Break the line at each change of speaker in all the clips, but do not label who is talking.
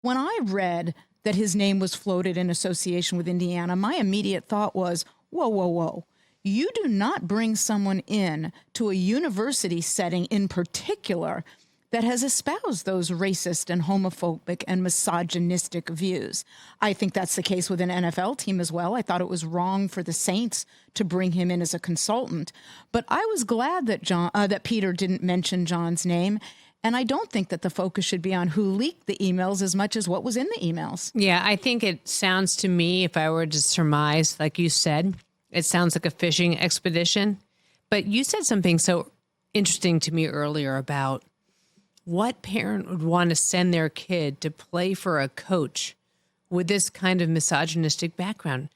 When I read that his name was floated in association with Indiana, my immediate thought was, whoa, whoa, whoa. You do not bring someone in to a university setting in particular that has espoused those racist and homophobic and misogynistic views. I think that's the case with an NFL team as well. I thought it was wrong for the Saints to bring him in as a consultant. But I was glad that that Peter didn't mention Jon's name. And I don't think that the focus should be on who leaked the emails as much as what was in the emails.
Yeah, I think it sounds to me, if I were to surmise, like you said, it sounds like a fishing expedition. But you said something so interesting to me earlier about what parent would want to send their kid to play for a coach with this kind of misogynistic background.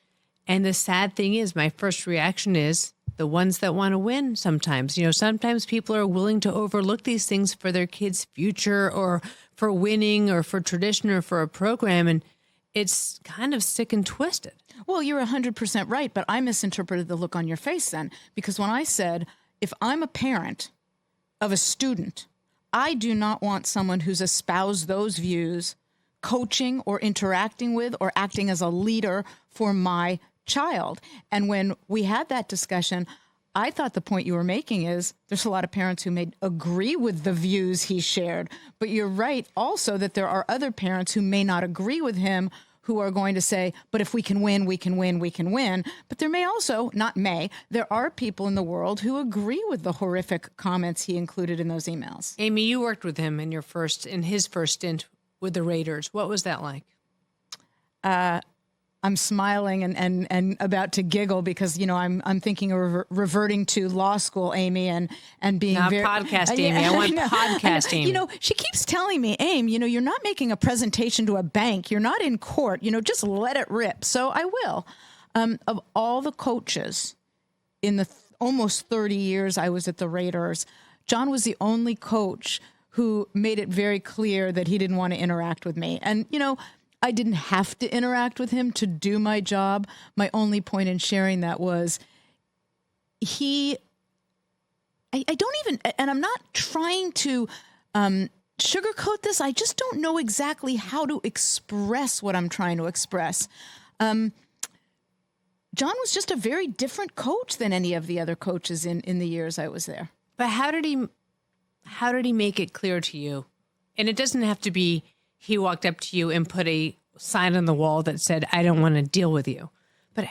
And the sad thing is, my first reaction is the ones that want to win sometimes. You know, sometimes people are willing to overlook these things for their kids' future or for winning or for tradition or for a program. And it's kind of sick and twisted.
Well, you're 100% right, but I misinterpreted the look on your face then. Because when I said, if I'm a parent of a student, I do not want someone who's espoused those views coaching or interacting with or acting as a leader for my child. And when we had that discussion, I thought the point you were making is there's a lot of parents who may agree with the views he shared. But you're right also that there are other parents who may not agree with him who are going to say, but if we can win, we can win, we can win. But there may also, there are people in the world who agree with the horrific comments he included in those emails.
Amy, you worked with him in his first stint with the Raiders. What was that like?
I'm smiling and about to giggle because, you know, I'm thinking of reverting to law school, Amy, and being
not podcast Amy. I want podcast Amy.
You know, she keeps telling me, Amy, you know, you're not making a presentation to a bank. You're not in court. You know, just let it rip. So I will. Of all the coaches in the almost 30 years I was at the Raiders, Jon was the only coach who made it very clear that he didn't want to interact with me. And, you know, I didn't have to interact with him to do my job. My only point in sharing that was I don't even, and I'm not trying to sugarcoat this. I just don't know exactly how to express what I'm trying to express. Jon was just a very different coach than any of the other coaches in the years I was there.
But how did he make it clear to you? And it doesn't have to be he walked up to you and put a sign on the wall that said, I don't want to deal with you. But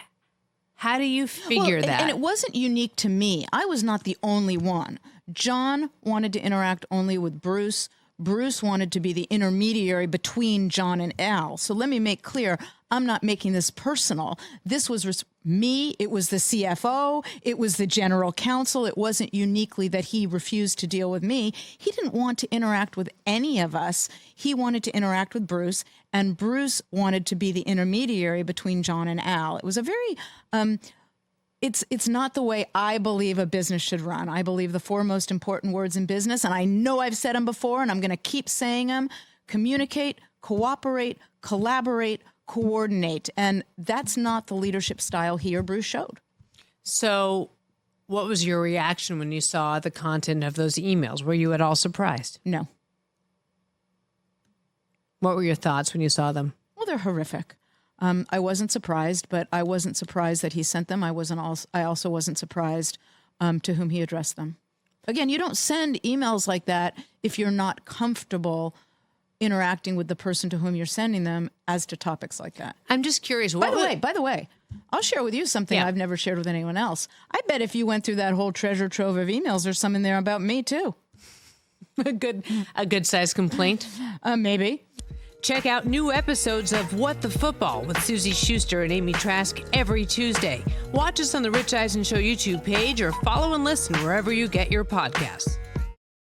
how do you figure that?
And it wasn't unique to me. I was not the only one. Jon wanted to interact only with Bruce. Bruce wanted to be the intermediary between Jon and Al. So let me make clear, I'm not making this personal. This was me. It was the CFO. It was the general counsel. It wasn't uniquely that he refused to deal with me. He didn't want to interact with any of us. He wanted to interact with Bruce, and Bruce wanted to be the intermediary between Jon and Al. It was a very, it's not the way I believe a business should run. I believe the four most important words in business, and I know I've said them before, and I'm going to keep saying them: communicate, cooperate, collaborate, coordinate. And that's not the leadership style he or Bruce showed.
So what was your reaction when you saw the content of those emails? Were you at all surprised?
No.
What were your thoughts when you saw them?
Well, they're horrific. I wasn't surprised, but I wasn't surprised that he sent them. I also wasn't surprised to whom he addressed them. Again, you don't send emails like that if you're not comfortable interacting with the person to whom you're sending them as to topics like that.
I'm just curious.
By the way, I'll share with you something I've never shared with anyone else. I bet if you went through that whole treasure trove of emails, there's some in there about me too.
A good sized complaint.
Maybe.
Check out new episodes of What the Football with Suzy Shuster and Amy Trask every Tuesday. Watch us on the Rich Eisen Show YouTube page or follow and listen wherever you get your podcasts.